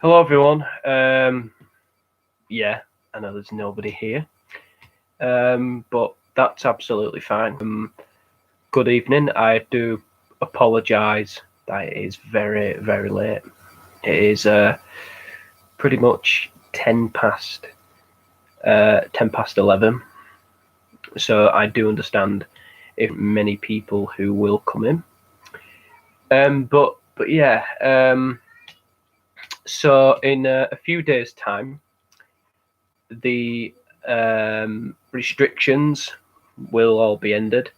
Hello, everyone. Yeah, I know there's nobody here, but that's absolutely fine. Good evening. I do apologise that it is very, very late. It is pretty much 10 past 11. So I do understand if many people who will come in. But yeah. So in a few days' time, the restrictions will all be ended.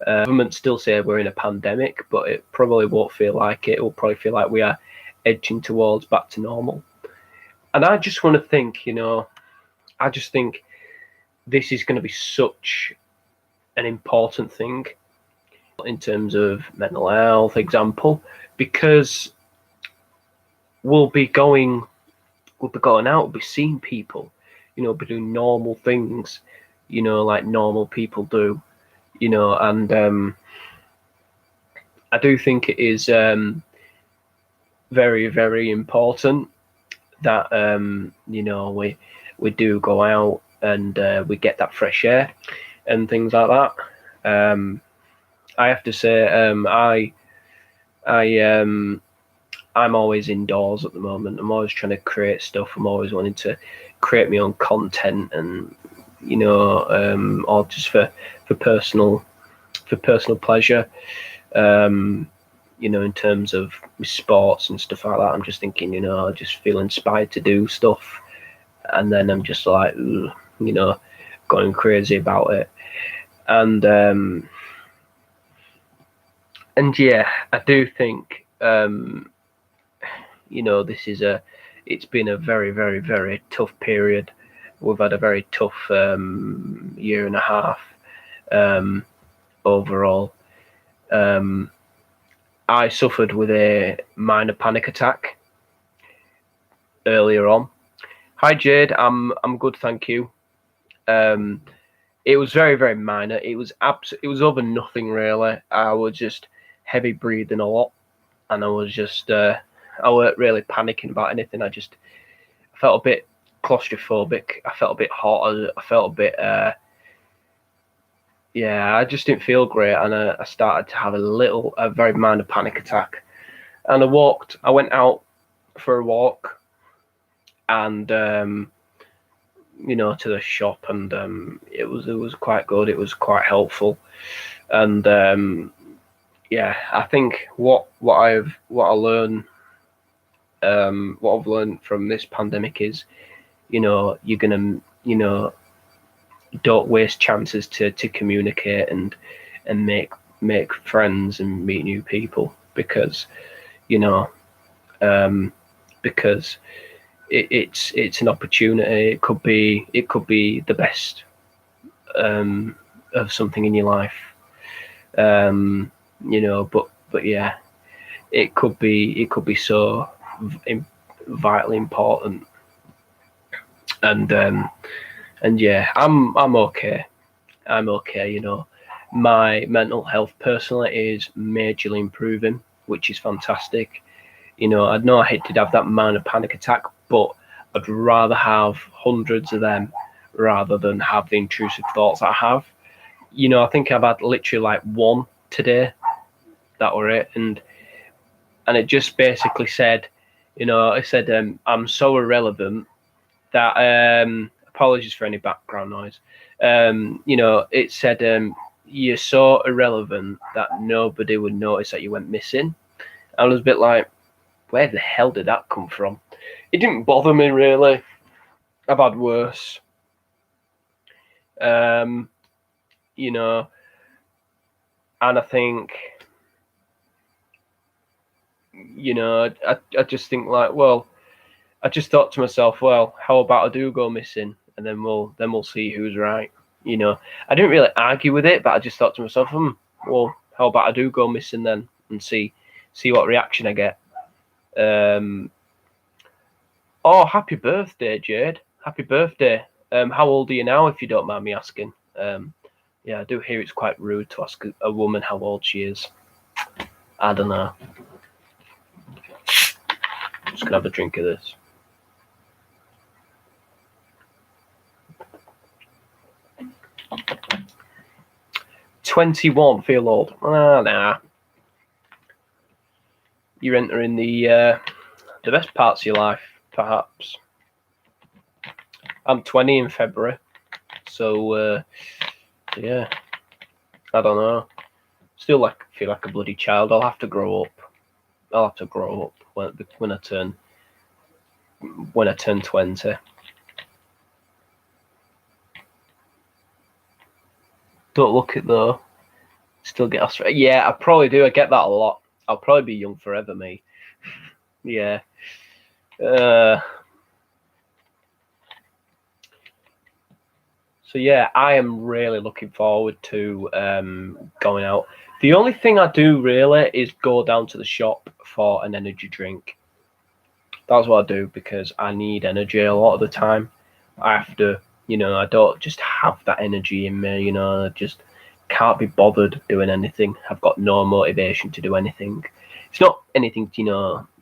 Government still say we're in a pandemic, but it probably won't feel like it. It will probably feel like we are edging towards back to normal. And I just want to think, I just think this is going to be such an important thing in terms of mental health, example, because we'll be going out, we'll be seeing people, be doing normal things, like normal people do, and I do think it is very, very important that we do go out and we get that fresh air and things like that. I have to say, I'm always indoors at the moment. I'm always trying to create stuff. I'm always wanting to create my own content, and or just for personal pleasure. In terms of sports and stuff like that, I'm just thinking, I just feel inspired to do stuff, and then I'm just like, going crazy about it, and yeah, I do think, it's been a very, very, very tough period. We've had a very tough year and a half overall. I suffered with a minor panic attack earlier on. Hi Jade, I'm good, thank you. It was very, very minor. It was over nothing really. I was just heavy breathing a lot, and I was just I weren't really panicking about anything. I felt a bit claustrophobic. I felt a bit hot. I felt a bit I just didn't feel great, and I started to have a very minor panic attack. And I went out for a walk, and to the shop, and it was quite good. It was quite helpful, and I think what I've learned from this pandemic is, you're gonna don't waste chances to communicate and make friends and meet new people, because because it's an opportunity. It could be the best of something in your life, but yeah, it could be so vitally important, and yeah, I'm okay. My mental health personally is majorly improving, which is fantastic. I know I hated to have that minor panic attack, but I'd rather have hundreds of them rather than have the intrusive thoughts I have. I think I've had literally like one today. That were it, and it just basically said, it said, I'm so irrelevant that apologies for any background noise. It said, you're so irrelevant that nobody would notice that you went missing. I was a bit like, where the hell did that come from? It didn't bother me really. I've had worse. And I think, I just think like, well, I just thought to myself, well, how about I do go missing, and then we'll see who's right. I didn't really argue with it, but I just thought to myself, well, how about I do go missing then, and see what reaction I get. Oh, happy birthday, Jade! Happy birthday. How old are you now, if you don't mind me asking? Yeah, I do hear it's quite rude to ask a woman how old she is. I don't know. I'm just gonna have a drink of this. 21, feel old. Nah. You're entering the best parts of your life, perhaps. I'm 20 in February, so yeah, I don't know. Still feel like a bloody child. I'll have to grow up. When I turn 20. Don't look it though. Still get Australia. Yeah, I probably do. I get that a lot. I'll probably be young forever, me. Yeah. So yeah, I am really looking forward to going out. The only thing I do really is go down to the shop for an energy drink. That's what I do because I need energy a lot of the time. I have to, I don't just have that energy in me, I just can't be bothered doing anything. I've got no motivation to do anything. It's not anything,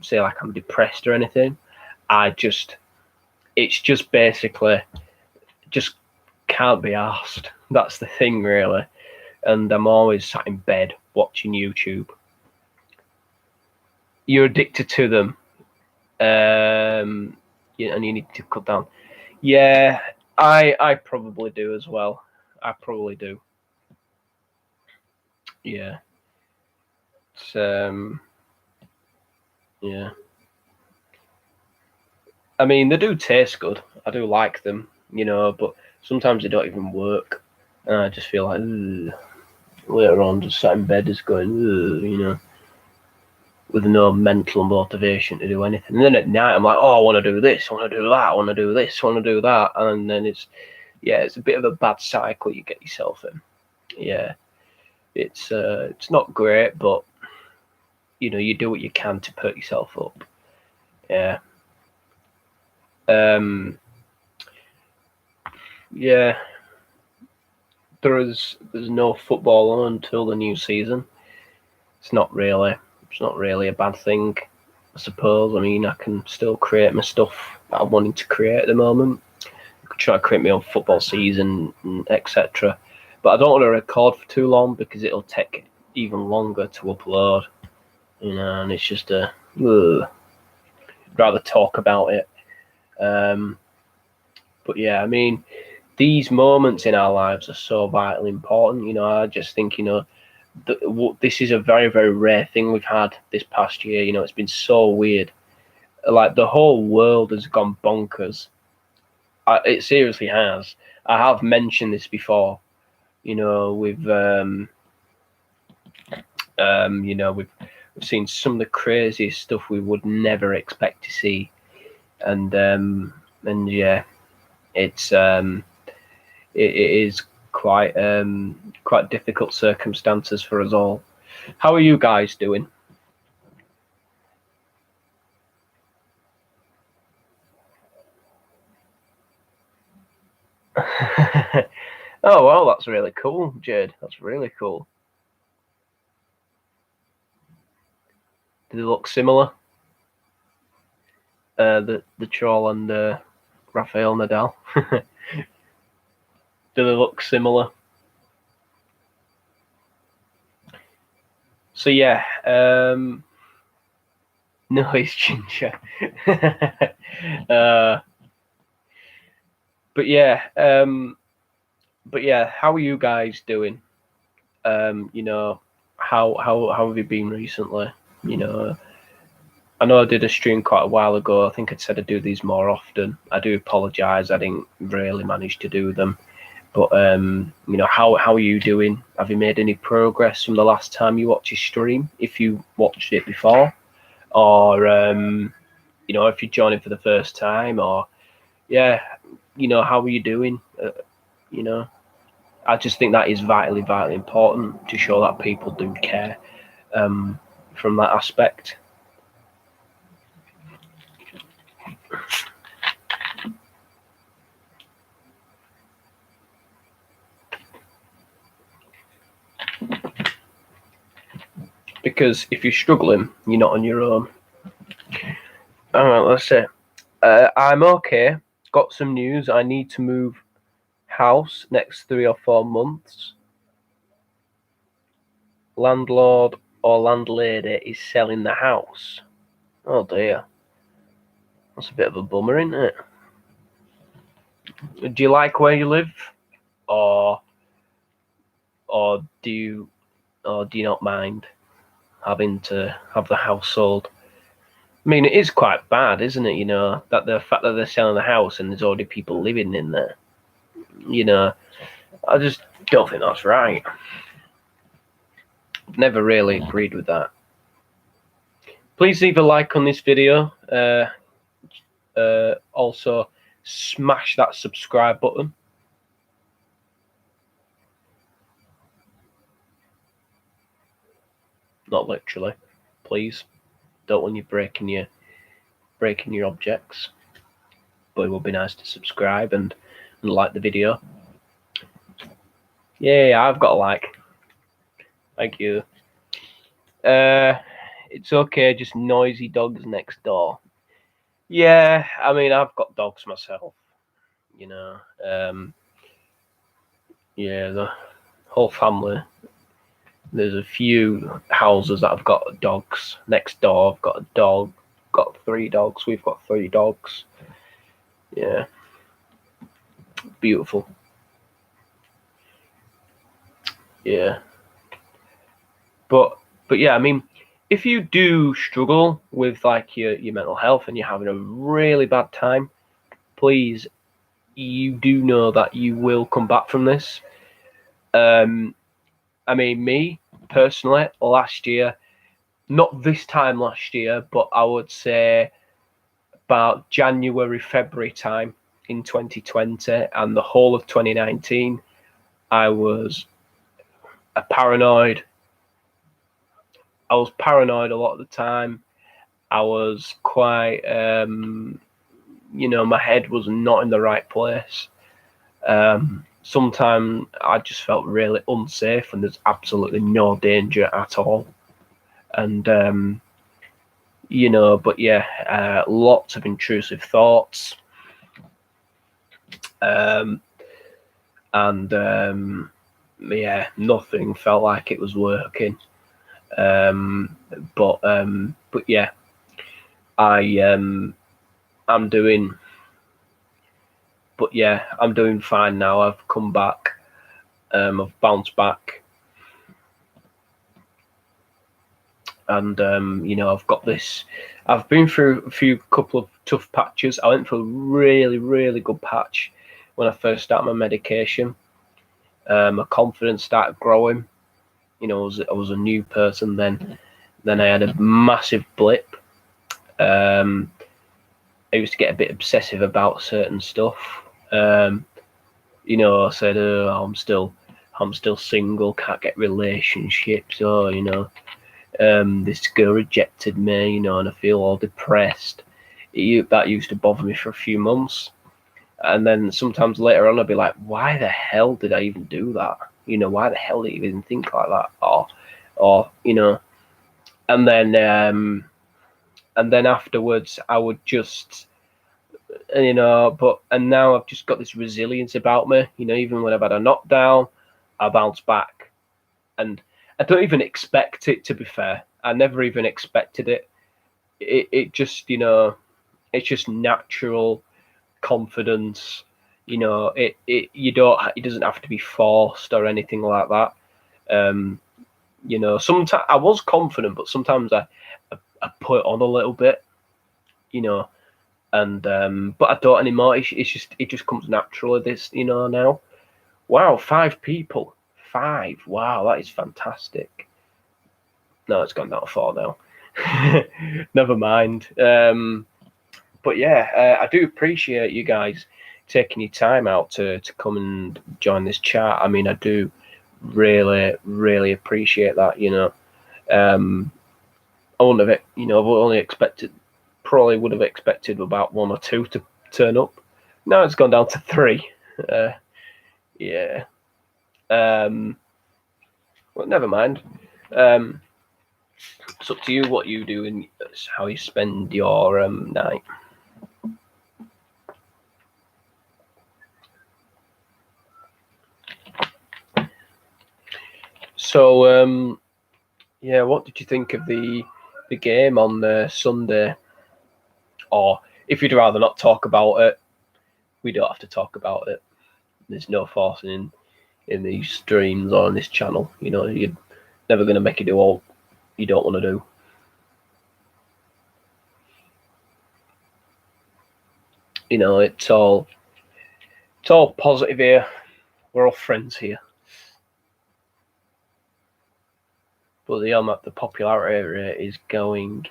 say like I'm depressed or anything. It's just basically just can't be asked. That's the thing, really. And I'm always sat in bed watching YouTube. You're addicted to them, and you need to cut down. Yeah, I probably do as well. I probably do. Yeah. It's, yeah. I mean, they do taste good. I do like them, but sometimes they don't even work. And I just feel like, ugh. Later on, just sat in bed, just going, ugh, with no mental motivation to do anything. And then at night, I'm like, oh, I want to do this, I want to do that, I want to do this, I want to do that. And then it's a bit of a bad cycle you get yourself in. Yeah. It's not great, but, you do what you can to put yourself up. Yeah. Yeah. There's no football on until the new season. It's not really a bad thing, I suppose. I mean, I can still create my stuff that I'm wanting to create at the moment. I could try to create my own football season, etc. But I don't want to record for too long because it'll take even longer to upload. And it's just I'd rather talk about it. But yeah, I mean, these moments in our lives are so vitally important. I just think, this is a very, very rare thing we've had this past year. It's been so weird. Like the whole world has gone bonkers. It seriously has. I have mentioned this before. We've seen some of the craziest stuff we would never expect to see, and yeah, it is quite difficult circumstances for us all. How are you guys doing? Oh well, that's really cool, Jade. That's really cool. Do they look similar? The troll and Rafael Nadal. Do they look similar? So yeah, no, it's ginger. But yeah, how are you guys doing? How have you been recently? I know I did a stream quite a while ago. I think I'd said I'd do these more often. I do apologise. I didn't really manage to do them. But how are you doing? Have you made any progress from the last time you watched your stream? If you watched it before, or if you're joining for the first time, or how are you doing? I just think that is vitally, vitally important to show that people do care from that aspect. Because if you're struggling, you're not on your own. All right, let's see. I'm okay. Got some news. I need to move house next 3 or 4 months. landlord or landlady is selling the house. Oh dear. That's a bit of a bummer, isn't it? Do you like where you live? Or do you not mind having to have the house sold? I mean, it is quite bad, isn't it? You know, that the fact that they're selling the house and there's already people living in there. You know, I just don't think that's right. Never really agreed with that. Please leave a like on this video. Also, smash that subscribe button. Not literally, please. Don't want you breaking your objects. But it would be nice to subscribe and like the video. Yeah, I've got a like. Thank you. It's okay, just noisy dogs next door. Yeah, I mean, I've got dogs myself. You know, yeah, the whole family. There's a few houses that have got dogs next door. I've got a dog, got 3 dogs. We've got 3 dogs. Yeah, beautiful. Yeah, but yeah, I mean, if you do struggle with like your mental health and you're having a really bad time, please, you do know that you will come back from this. I mean, me personally, last year, not this time last year, but I would say about January, February time in 2020 and the whole of 2019, I was paranoid. I was paranoid a lot of the time. I was quite, my head was not in the right place. Sometimes I just felt really unsafe and there's absolutely no danger at all. And, but yeah, lots of intrusive thoughts. Yeah, nothing felt like it was working. But yeah, I'm doing. But yeah, I'm doing fine now. I've come back. I've bounced back, and I've got this. I've been through a couple of tough patches. I went through a really, really good patch when I first started my medication. My confidence started growing. I was a new person then. Then I had a massive blip. I used to get a bit obsessive about certain stuff. I said, oh, I'm still single, can't get relationships, or this girl rejected me, and I feel all depressed. That used to bother me for a few months, and then sometimes later on I'd be like, why the hell did I even do that? Why the hell did I even think like that? Or and then afterwards I would just and now I've just got this resilience about me. Even when I've had a knockdown, I bounce back, and I don't even expect it. To be fair, I never even expected it. It just it's just natural confidence. It doesn't have to be forced or anything like that. Sometimes I was confident, but sometimes I put on a little bit. And but I don't anymore. It just comes naturally. This now. Wow, 5 people. 5. Wow, that is fantastic. No, it's gone down to 4 now. Never mind. But yeah, I do appreciate you guys taking your time out to come and join this chat. I mean, I do really, really appreciate that. I wouldn't have, I've only expected, probably would have expected about 1 or 2 to turn up. Now it's gone down to 3. Yeah. Well, never mind. It's up to you what you do and how you spend your night. So Yeah, what did you think of the game on Sunday? Or if you'd rather not talk about it, we don't have to talk about it. There's no forcing in these streams or on this channel. You know, you're never going to make you do all you don't want to do. You know, it's all positive here. We're all friends here. But the popularity rate is going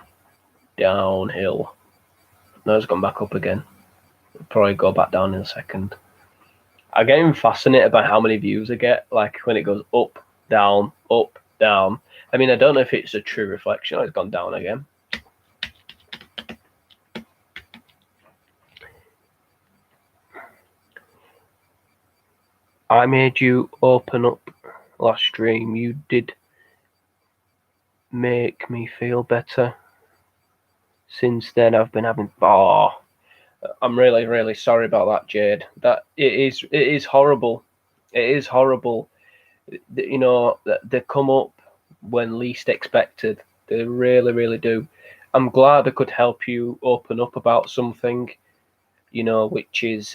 downhill. Now it's gone back up again. It'll probably go back down in a second. I get even fascinated by how many views I get, like when it goes up, down, up, down. I mean, I don't know if it's a true reflection or it's gone down again. I made you open up last stream. You did make me feel better. Since then, I've been having. Oh, I'm really, really sorry about that, Jade. That it is horrible. It is horrible. You know, they come up when least expected. They really, really do. I'm glad I could help you open up about something, you know, which is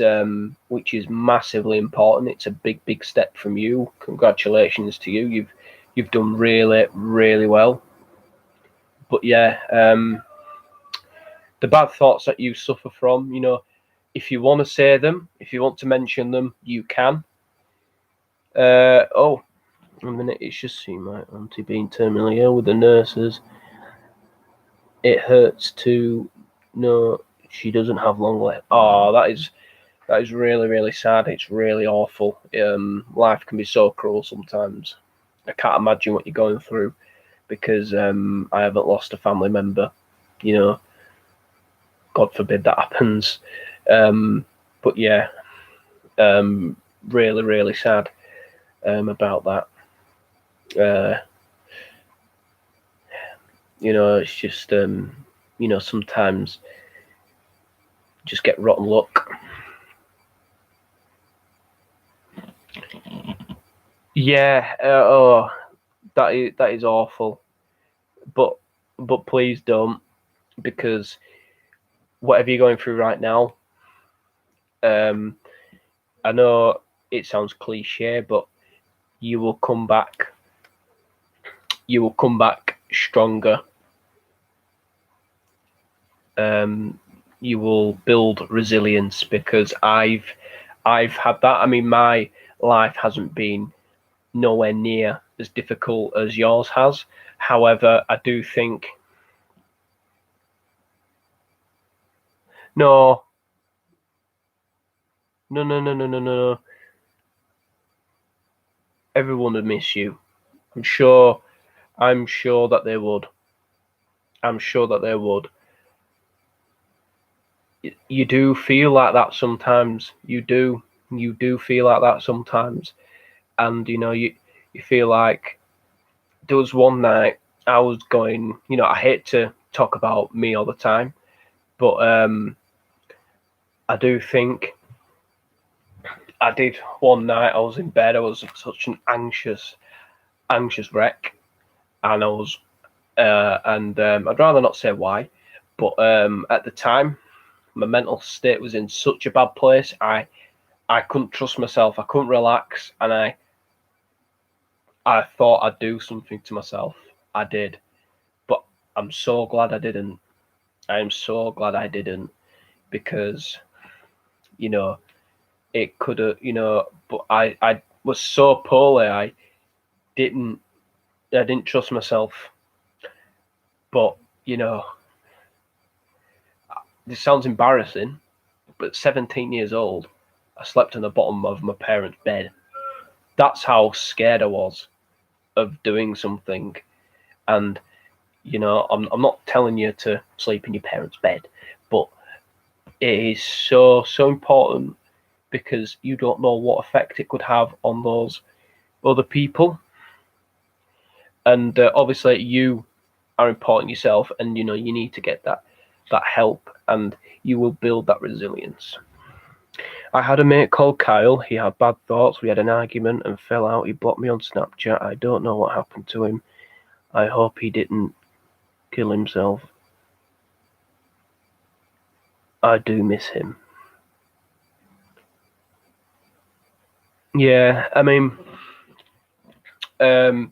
massively important. It's a big, big step from you. Congratulations to you. You've done really, really well. But yeah, the bad thoughts that you suffer from, you know, if you want to say them, if you want to mention them, you can. Oh, a minute, it's just seen my auntie being terminally ill with the nurses. It hurts to know she doesn't have long left. Oh, that is really, really sad. It's really awful. Life can be so cruel sometimes. I can't imagine what you're going through because I haven't lost a family member. You know, God forbid that happens. But yeah, really, really sad about that. You know, it's just you know, sometimes just get rotten luck. Yeah. Oh, that is awful. But please don't, because whatever you're going through right now, I know it sounds cliche, but you will come back. You will come back stronger. You will build resilience, because I've had that. I mean, my life hasn't been nowhere near as difficult as yours has. However, I do think no. Everyone would miss you. I'm sure that they would. I'm sure that they would. You do feel like that sometimes. You do feel like that sometimes. And you know, you feel like there was one night I was going, you know, I hate to talk about me all the time, but I do think I did one night. I was in bed. I was such an anxious wreck, and I was, I'd rather not say why, but at the time, my mental state was in such a bad place. I couldn't trust myself. I couldn't relax, and I thought I'd do something to myself. I did, but I'm so glad I didn't. I am so glad I didn't, because, you know, it could have, you know, but I was so poorly. I didn't trust myself. But, you know, this sounds embarrassing, but 17 years old, I slept on the bottom of my parents' bed. That's how scared I was of doing something. And, you know, I'm not telling you to sleep in your parents' bed, but it is so important, because you don't know what effect it could have on those other people. And obviously you are important yourself, and you know, you need to get that help, and you will build that resilience. I had a mate called Kyle. He had bad thoughts. We had an argument and fell out. He blocked me on Snapchat. I don't know what happened to him. I hope he didn't kill himself. I do miss him. Yeah, I mean, I've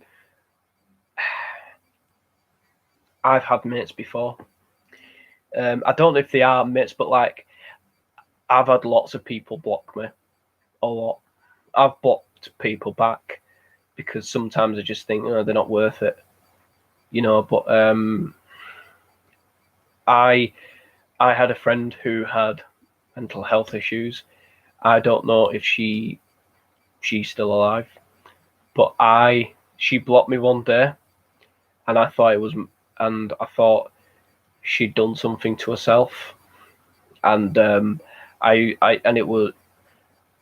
had mates before. I don't know if they are mates, but like, I've had lots of people block me. A lot. I've blocked people back because sometimes I just think, they're not worth it. But I had a friend who had mental health issues. I don't know if she's still alive, but she blocked me one day, and I thought she'd done something to herself, and and it was.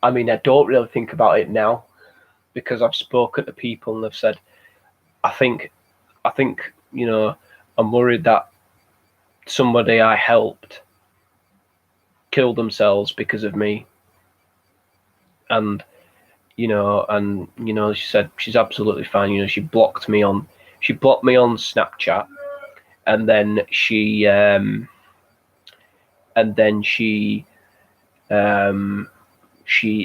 I mean, I don't really think about it now because I've spoken to people and they've said, I think, I'm worried that somebody I helped killed themselves because of me. And, she said she's absolutely fine. She blocked me on Snapchat, and then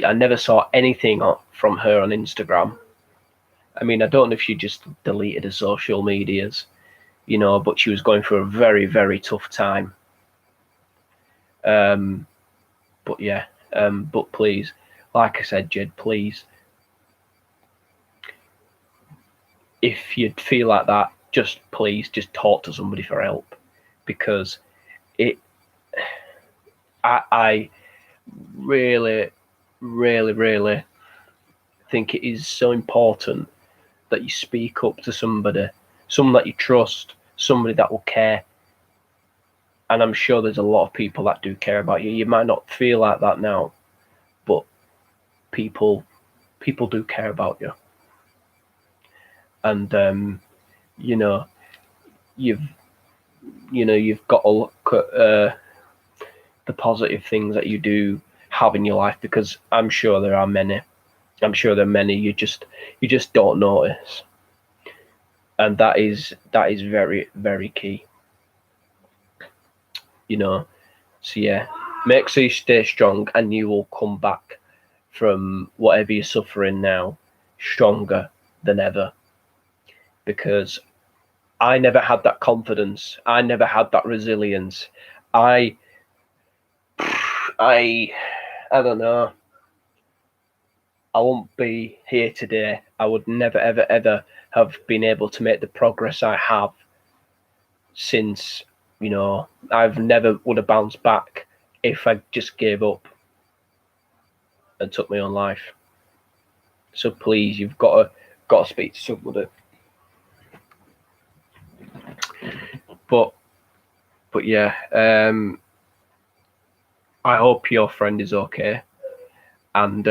I never saw anything from her on Instagram. I mean, I don't know if she just deleted her social medias, but she was going through a very, very tough time. But yeah, but please, like I said, Jed, please, if you feel like that, just talk to somebody for help, because I really, really, really think it is so important that you speak up to somebody, someone that you trust, somebody that will care. And I'm sure there's a lot of people that do care about you. You might not feel like that now, but people do care about you. And you've got to look at the positive things that you do have in your life, because I'm sure there are many. You just don't notice, and that is very, very key. So yeah, make sure you stay strong, and you will come back from whatever you're suffering now stronger than ever. Because I never had that confidence. I never had that resilience. I don't know. I won't be here today. I would never, ever, ever have been able to make the progress I have since, I've never would have bounced back if I just gave up and took my own life. So please, you've got to speak to somebody. But yeah, I hope your friend is okay, and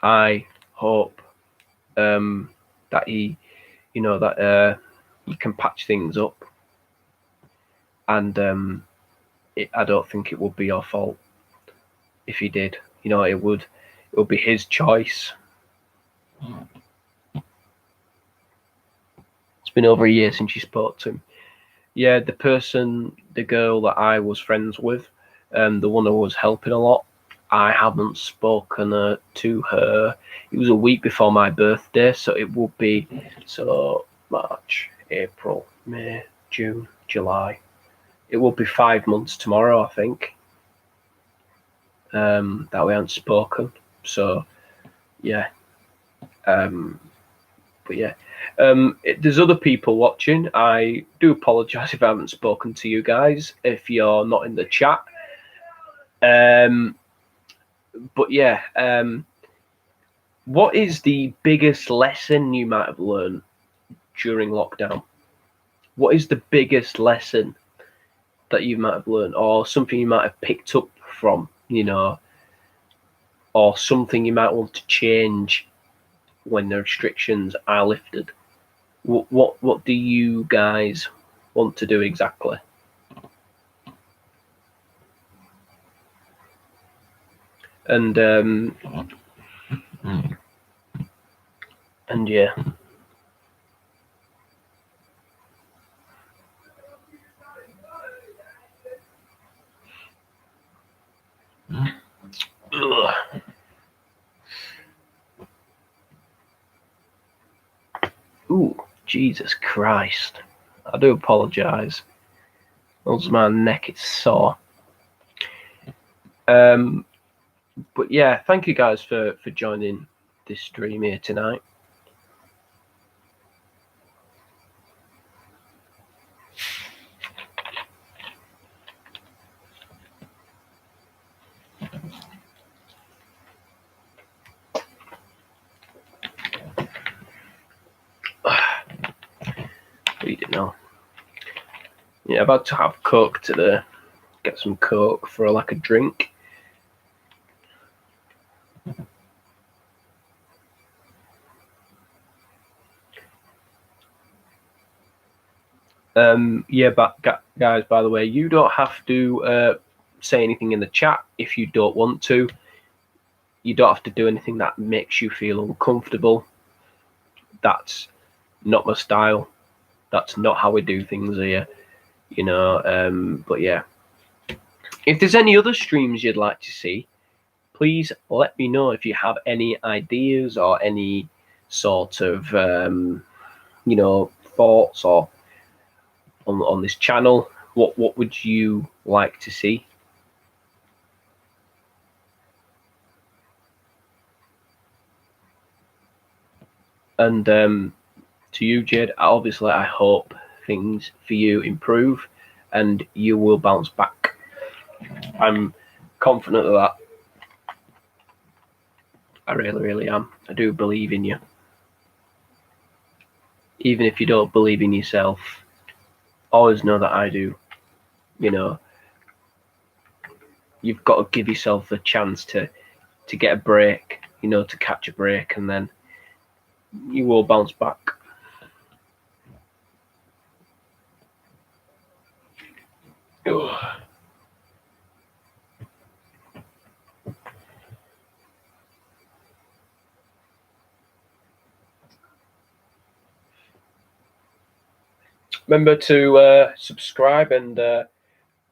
I hope that he, you can patch things up, and I don't think it would be your fault if he did. It would be his choice. It's been over a year since you spoke to him. Yeah, the girl that I was friends with, the one who was helping a lot, I haven't spoken to her. It was a week before my birthday, so it would be March, April, May, June, July. It will be 5 months tomorrow, I think, that we haven't spoken. So yeah, but yeah, there's other people watching. I do apologise if I haven't spoken to you guys, if you're not in the chat. But yeah, what is the biggest lesson you might have learned during lockdown? What is the biggest lesson that you might have learned, or something you might have picked up from, or something you might want to change when the restrictions are lifted? What do you guys want to do exactly? And yeah, Jesus Christ. I do apologise. Also, my neck is sore. But yeah, thank you guys for joining this stream here tonight. Read it now. Yeah, about to have Coke today. Get some Coke for like a drink. Yeah, but guys, by the way, you don't have to say anything in the chat if you don't want to. You don't have to do anything that makes you feel uncomfortable. That's not my style. That's not how we do things here, you know. But yeah, if there's any other streams you'd like to see, please let me know if you have any ideas or any sort of you know, thoughts or on this channel. What would you like to see? And to you, Jed, obviously I hope things for you improve and you will bounce back. I'm confident of that. I really, really am. I do believe in you. Even if you don't believe in yourself, always know that I do. You know, you've got to give yourself a chance to get a break, you know, to catch a break, and then you will bounce back. Ugh. Remember to subscribe and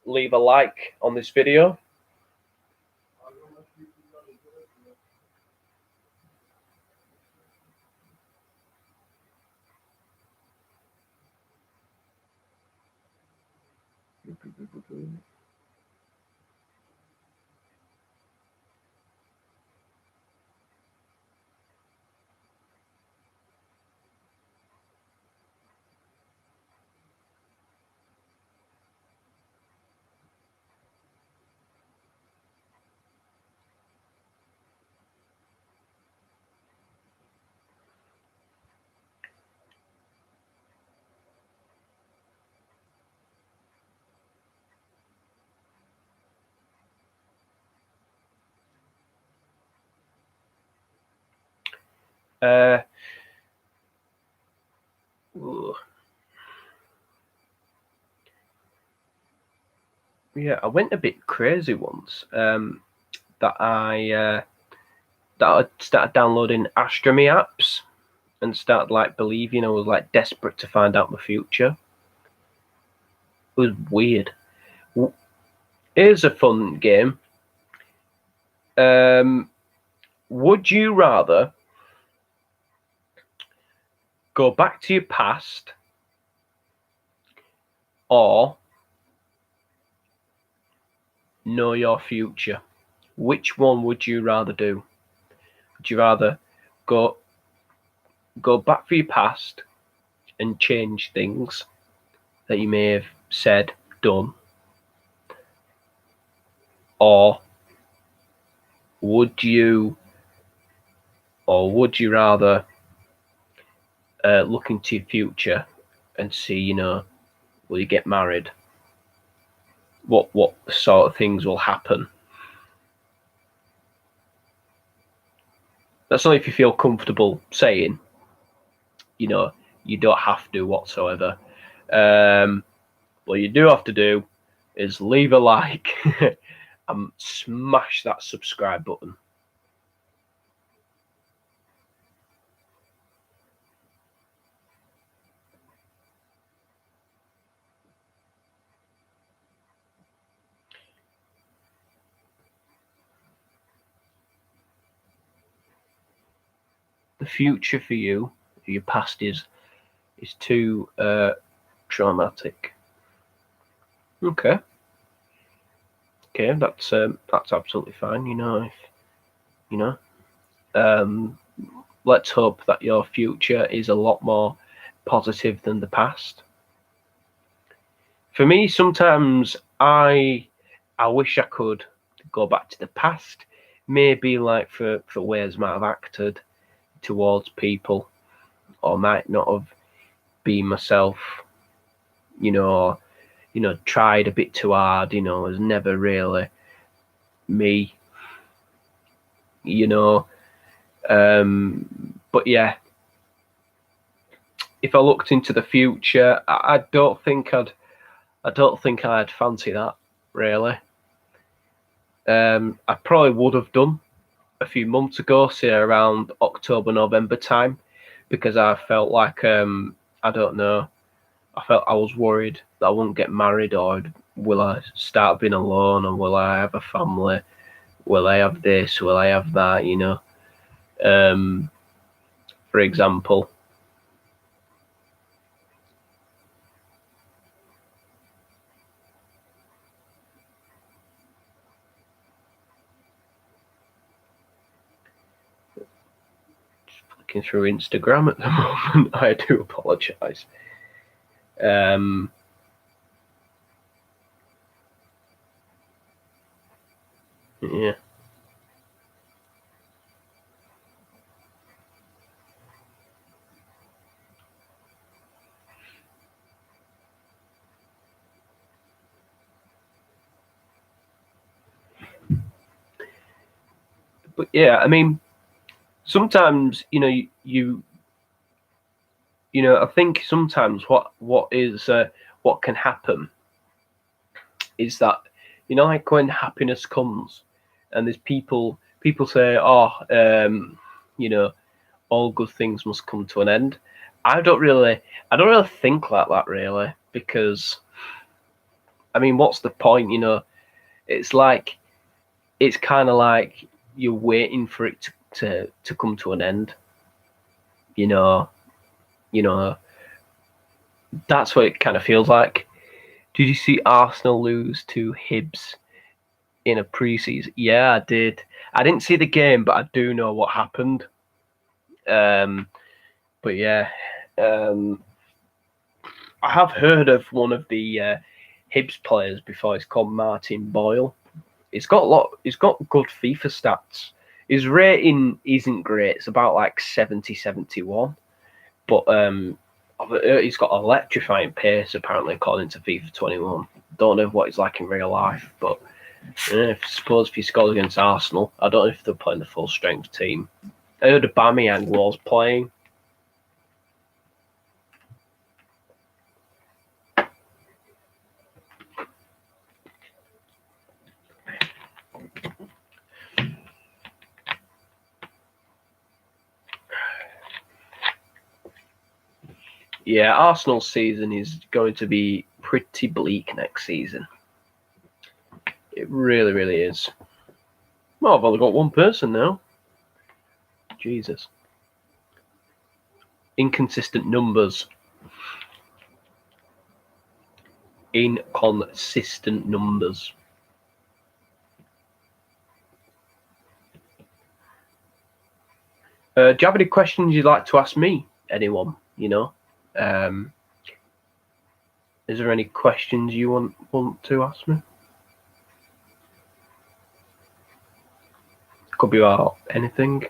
leave a like on this video. Yeah, I went a bit crazy once. That I started downloading astronomy apps and started like believing I was like desperate to find out my future. It was weird. Here's a fun game. Would you rather go back to your past or know your future? Which one would you rather do? Would you rather go back for your past and change things that you may have said, done, or would you rather look into your future and see, you know, will you get married? What sort of things will happen? That's only if you feel comfortable saying, you know, you don't have to whatsoever. What you do have to do is leave a like and smash that subscribe button. The future for you, your past is is too traumatic. Okay, that's absolutely fine. Let's hope that your future is a lot more positive than the past. For me, sometimes I wish I could go back to the past, maybe like for ways I might have acted towards people, or might not have been myself, tried a bit too hard, was never really me, you know. But yeah, if I looked into the future, I don't think I'd fancy that really. I probably would have done a few months ago, say around October, November time, because I felt like I don't know. I felt I was worried that I wouldn't get married, or will I start being alone, or will I have a family? Will I have this? Will I have that? For example. Looking through Instagram at the moment. I do apologise. Yeah. But yeah, I mean, sometimes I think sometimes what can happen is that like when happiness comes, and there's people say, oh, all good things must come to an end. I don't really think like that really, because I mean, what's the point? It's like it's kind of like you're waiting for it to come to an end. You know, you know that's what it kind of feels like. Did you see Arsenal lose to Hibs in a pre-season? Yeah, I did. I didn't see the game, but I do know what happened. But yeah, I have heard of one of the Hibs players before. He's called Martin Boyle. He's got good FIFA stats. His rating isn't great. It's about like 70, 71. But he's got electrifying pace, apparently, according to FIFA 21. Don't know what he's like in real life, but I suppose if he scores against Arsenal, I don't know if they're playing the full strength team. I heard Aubameyang was playing. Yeah, Arsenal's season is going to be pretty bleak next season. It really, really is. Well, I've only got one person now. Jesus. Inconsistent numbers. Inconsistent numbers. Do you have any questions you'd like to ask me? Anyone? Is there any questions you want to ask me? Could be about anything.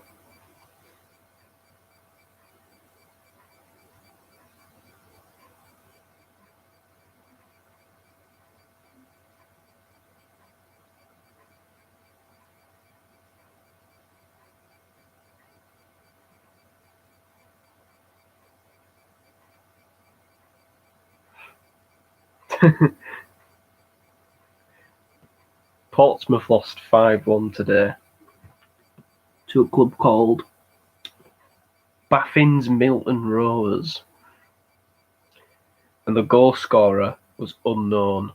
Portsmouth lost 5-1 today to a club called Baffin's Milton Rovers, and the goal scorer was unknown.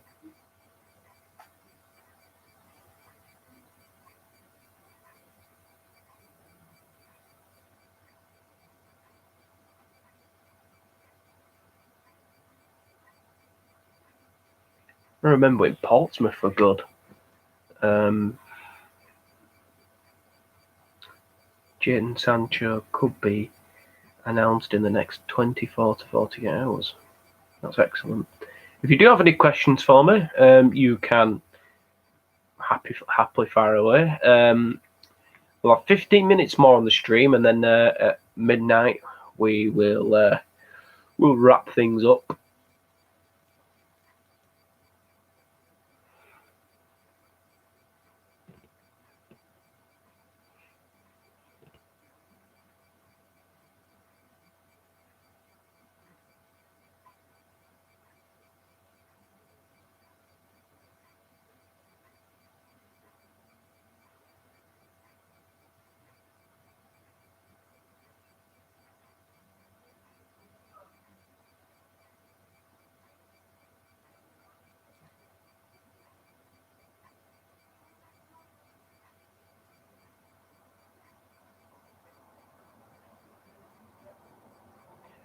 I remember when Portsmouth were good. Jadon Sancho could be announced in the next 24 to 48 hours. That's excellent. If you do have any questions for me, you can happily fire away. We'll have 15 minutes more on the stream, and then at midnight we will we'll wrap things up.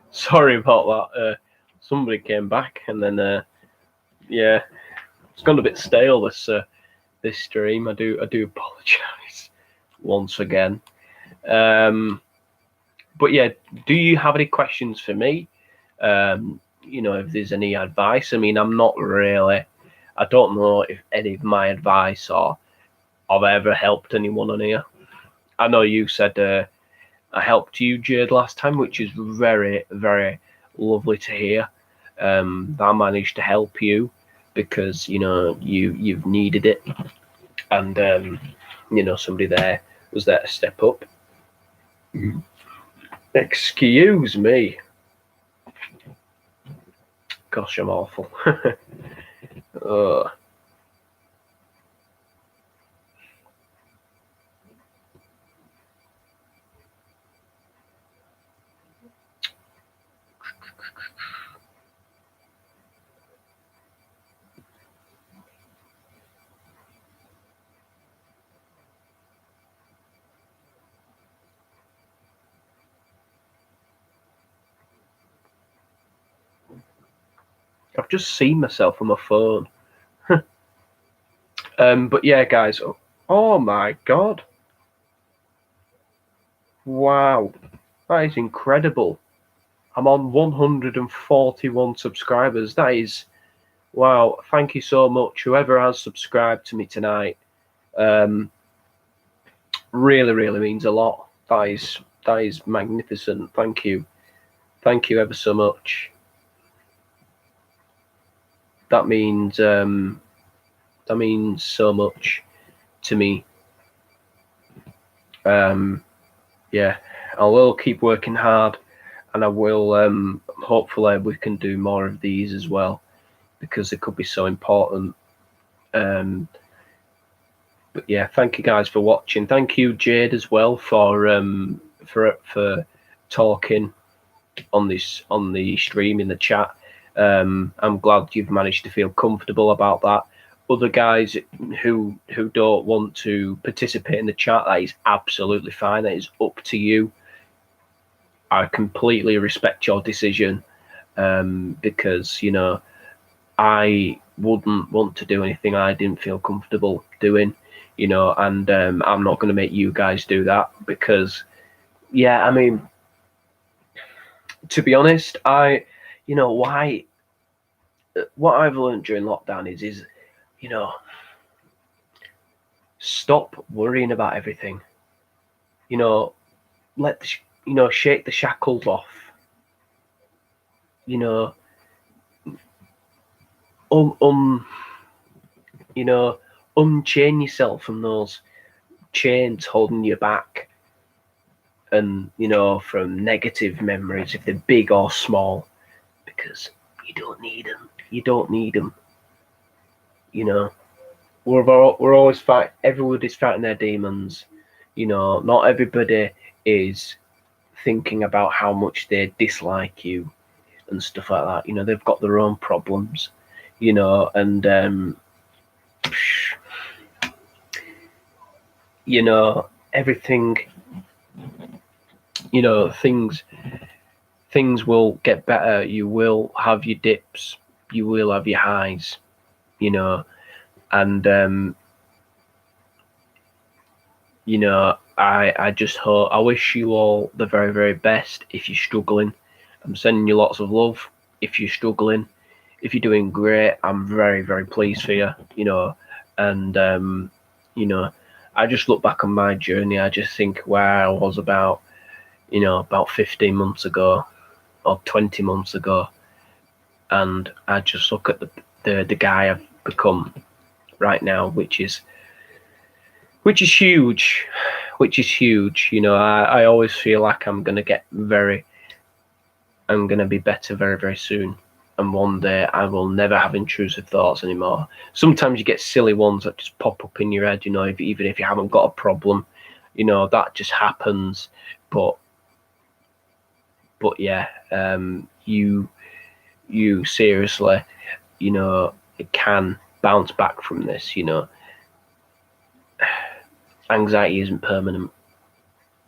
Sorry about that. Somebody came back, and then yeah, it's gone a bit stale this stream. I do apologise once again. But yeah, do you have any questions for me? If there's any advice. I mean, I'm not really. I don't know if any of my advice or I've ever helped anyone on here. I know you said I helped you, Jade, last time, which is very, very lovely to hear. That I managed to help you because you've needed it, and somebody there was there to step up. Excuse me. Gosh, I'm awful. I've just seen myself on my phone. But yeah, guys. Oh my god. Wow. That is incredible. I'm on 141 subscribers. That is, wow. Thank you so much. Whoever has subscribed to me tonight. Really, really means a lot. That is magnificent. Thank you. Thank you ever so much. That means so much to me. Yeah, I will keep working hard, and I will hopefully we can do more of these as well, because it could be so important. But yeah, thank you guys for watching. Thank you, Jade, as well for talking on the stream in the chat. I'm glad you've managed to feel comfortable about that. Other guys who don't want to participate in the chat, that is absolutely fine. That is up to you. I completely respect your decision, because I wouldn't want to do anything I didn't feel comfortable doing, and I'm not going to make you guys do that, because yeah, I mean, to be honest, what I've learned during lockdown is stop worrying about everything. Let shake the shackles off. Unchain yourself from those chains holding you back, and from negative memories, if they're big or small, because you don't need them. You don't need them. We're always fighting. Everybody's fighting their demons. Not everybody is thinking about how much they dislike you and stuff like that. They've got their own problems. And everything. Things will get better. You will have your dips. You will have your highs. you know, and you know, I just hope, I wish you all the very, very best. If you're struggling, I'm sending you lots of love. If you're struggling, if you're doing great, I'm very, very pleased for you, you know, and you know, I just look back on my journey. I just think where I was about, you know, about 15 months ago or 20 months ago, and I just look at the guy I've become right now, which is huge, which is huge. You know, I always feel like I'm gonna be better very, very soon. And one day I will never have intrusive thoughts anymore. Sometimes you get silly ones that just pop up in your head, you know, even if you haven't got a problem, you know, that just happens. But yeah, you seriously, you know, it can bounce back from this, you know. Anxiety isn't permanent.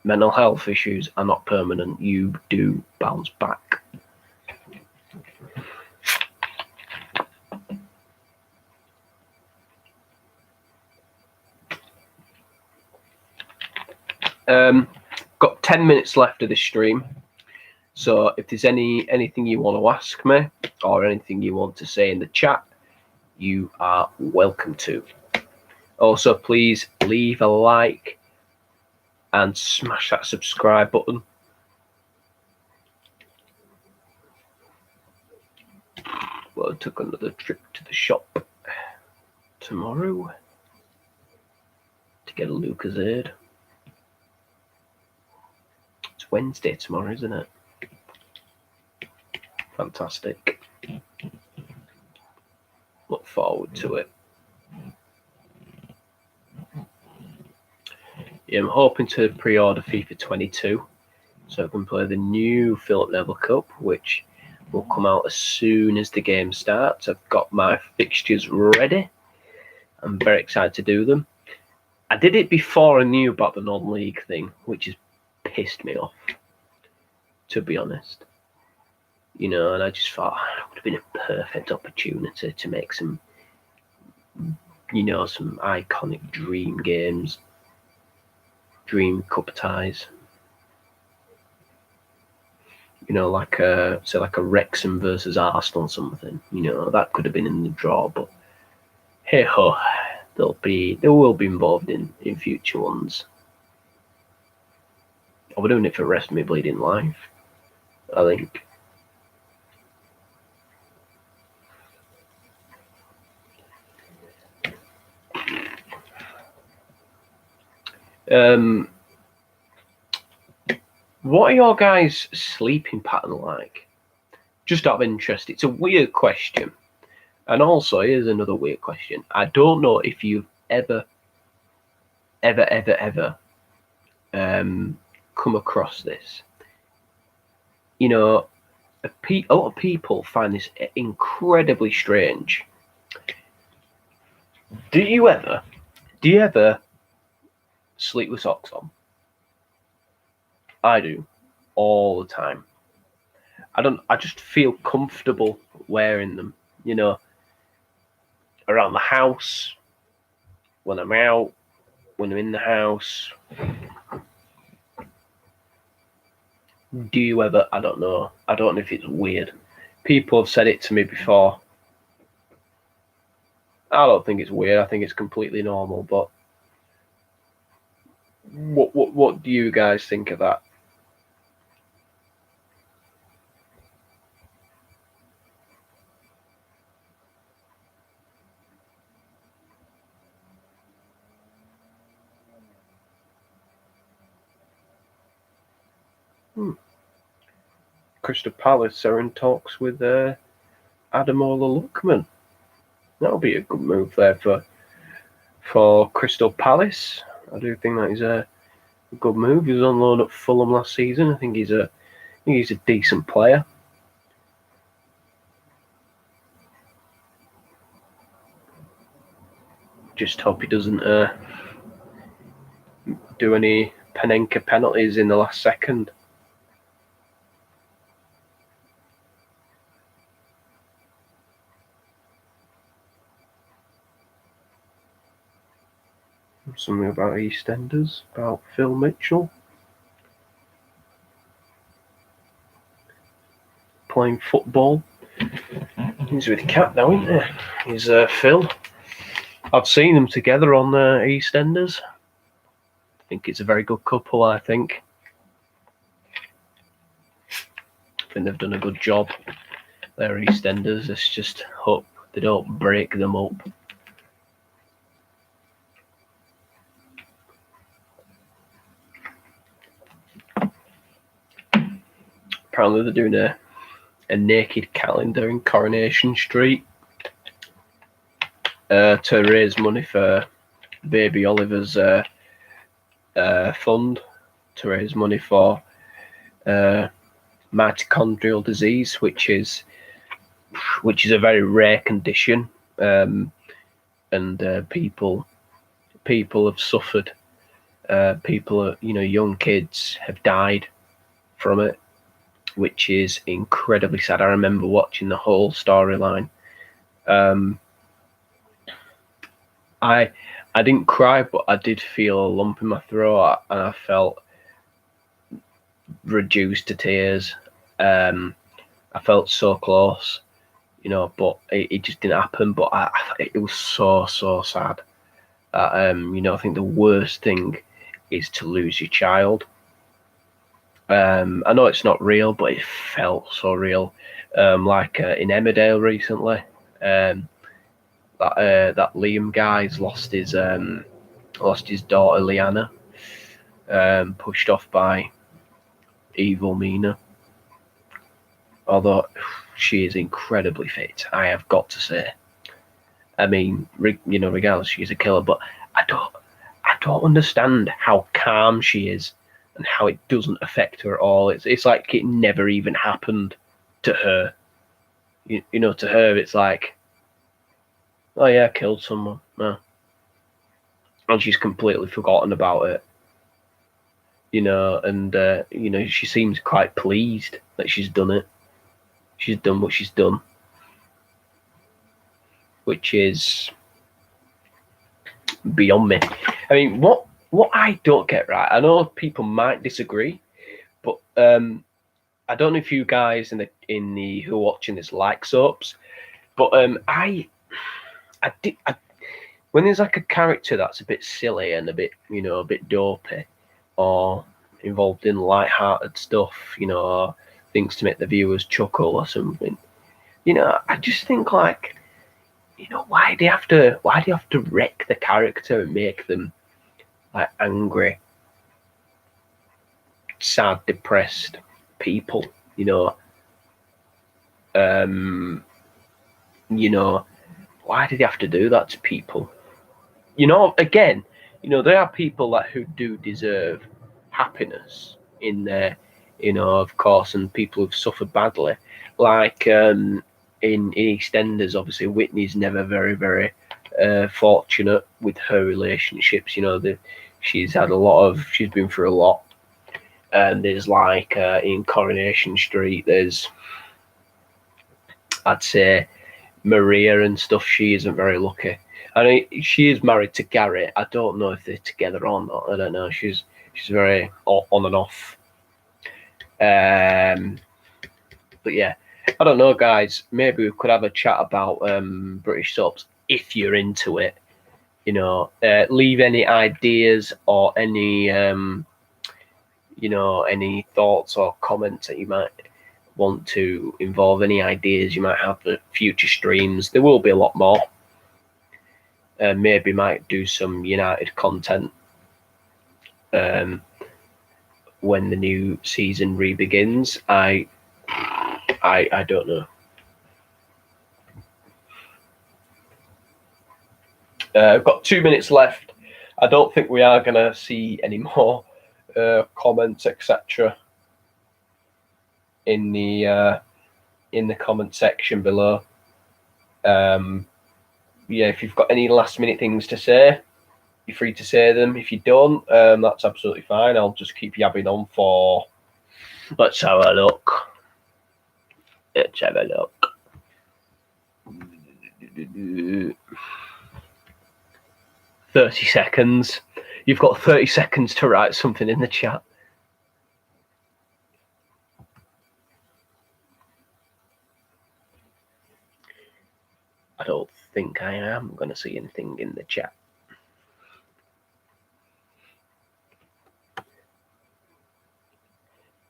Mental health issues are not permanent. You do bounce back. Got 10 minutes left of this stream. So if there's anything you want to ask me or anything you want to say in the chat, you are welcome to. Also, please leave a like and smash that subscribe button. Well, I took another trip to the shop tomorrow to get a Lucozade. It's Wednesday tomorrow, isn't it? Fantastic. Look forward to it. Yeah, I'm hoping to pre-order FIFA 22 so I can play the new Philip Neville Cup, which will come out as soon as the game starts. I've got my fixtures ready. I'm very excited to do them. I did it before I knew about the non-league thing, which has pissed me off, to be honest. You know, and I just thought it would have been a perfect opportunity to make some, you know, some iconic dream games, dream cup ties. You know, like say like a Wrexham versus Arsenal or something. You know, that could have been in the draw, but hey ho, they will be involved in future ones. We're doing it for the rest of my bleeding life, I think. What are your guys' sleeping pattern like? Just out of interest, it's a weird question. And also, here's another weird question. I don't know if you've ever come across this. You know, a lot of people find this incredibly strange. Do you ever sleep with socks on? I do, all the time. I just feel comfortable wearing them, you know, around the house, when I'm out, when I'm in the house. Do you ever? I don't know. I don't know if it's weird. People have said it to me before. I don't think it's weird. I think it's completely normal. But what do you guys think of that? Crystal Palace are in talks with Ademola Lookman. That'll be a good move there for Crystal Palace. I do think that is a good move. He was on loan at Fulham last season. I think he's a decent player. Just hope he doesn't do any Panenka penalties in the last second. Something about EastEnders, about Phil Mitchell playing football. He's with Cat now, isn't he? He's Phil. I've seen them together on EastEnders. I think it's a very good couple, I think. I think they've done a good job. They're EastEnders. Let's just hope they don't break them up. Apparently they're doing a naked calendar in Coronation Street to raise money for Baby Oliver's fund, to raise money for mitochondrial disease, which is a very rare condition, and people have suffered. People, young kids have died from it, which is incredibly sad. I remember watching the whole storyline. I didn't cry, but I did feel a lump in my throat, and I felt reduced to tears. I felt so close, but it just didn't happen. But it was so sad. I think the worst thing is to lose your child. I know it's not real, but it felt so real. Like in Emmerdale recently, that Liam guy's lost his daughter Liana, pushed off by evil Mina. Although she is incredibly fit, I have got to say. I mean, regardless, she's a killer, but I don't understand how calm she is and how it doesn't affect her at all. It's like it never even happened to her. To her, it's like, oh yeah, I killed someone. No. And she's completely forgotten about it. And she seems quite pleased that she's done it. She's done what she's done, which is beyond me. I mean, what I don't get right, I know people might disagree, but I don't know if you guys in the who are watching this like soaps, but when there's like a character that's a bit silly and a bit dopey, or involved in light-hearted stuff, or things to make the viewers chuckle or something, I just think like, why do you have to wreck the character and make them like angry, sad, depressed people? Why did they have to do that to people? Again, there are people who do deserve happiness in there, of course, and people who've suffered badly, like in EastEnders. Obviously, Whitney's never very, very fortunate with her relationships. She's been through a lot. And there's like in Coronation Street, there's, I'd say, Maria and stuff. She isn't very lucky. I mean, she is married to Gary. I don't know if they're together or not. I don't know. She's very on and off. But yeah, I don't know, guys. Maybe we could have a chat about British soaps if you're into it. Leave any ideas or any any thoughts or comments that you might want to involve, any ideas you might have for future streams. There will be a lot more. Maybe might do some United content when the new season re-begins. I don't know. I've got 2 minutes left. I don't think we are going to see any more comments, etc. in the comment section below. If you've got any last minute things to say, you're free to say them. If you don't, that's absolutely fine. I'll just keep yabbing on for. Let's have a look. 30 30 seconds. You've got 30 seconds to write something in the chat. I don't think I am going to see anything in the chat.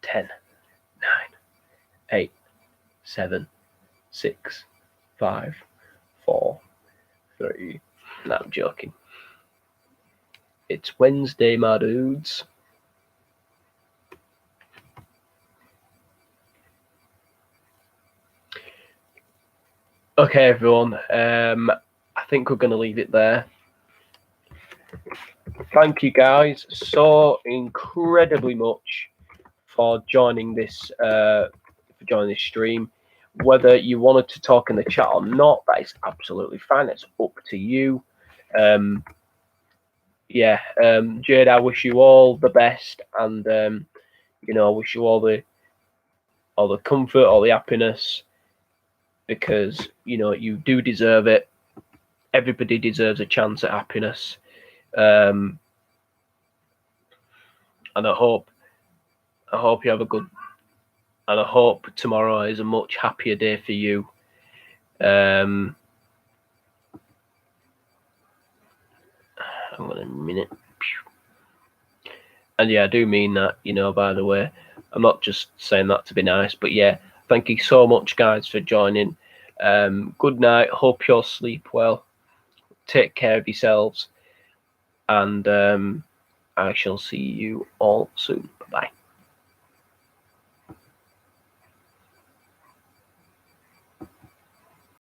10, 9, 8, 7, 6, 5, 4, 3. No, I'm joking. It's Wednesday, my dudes. Okay, everyone. I think we're going to leave it there. Thank you guys so incredibly much for joining this stream. Whether you wanted to talk in the chat or not, that is absolutely fine. It's up to you. Jade, I wish you all the best, and I wish you all the comfort, all the happiness, because you do deserve it. Everybody deserves a chance at happiness, and I hope you have a good. And I hope tomorrow is a much happier day for you. Hang on a minute. And yeah, I do mean that, by the way. I'm not just saying that to be nice, but yeah, thank you so much, guys, for joining. Good night. Hope you'll sleep well. Take care of yourselves. And I shall see you all soon.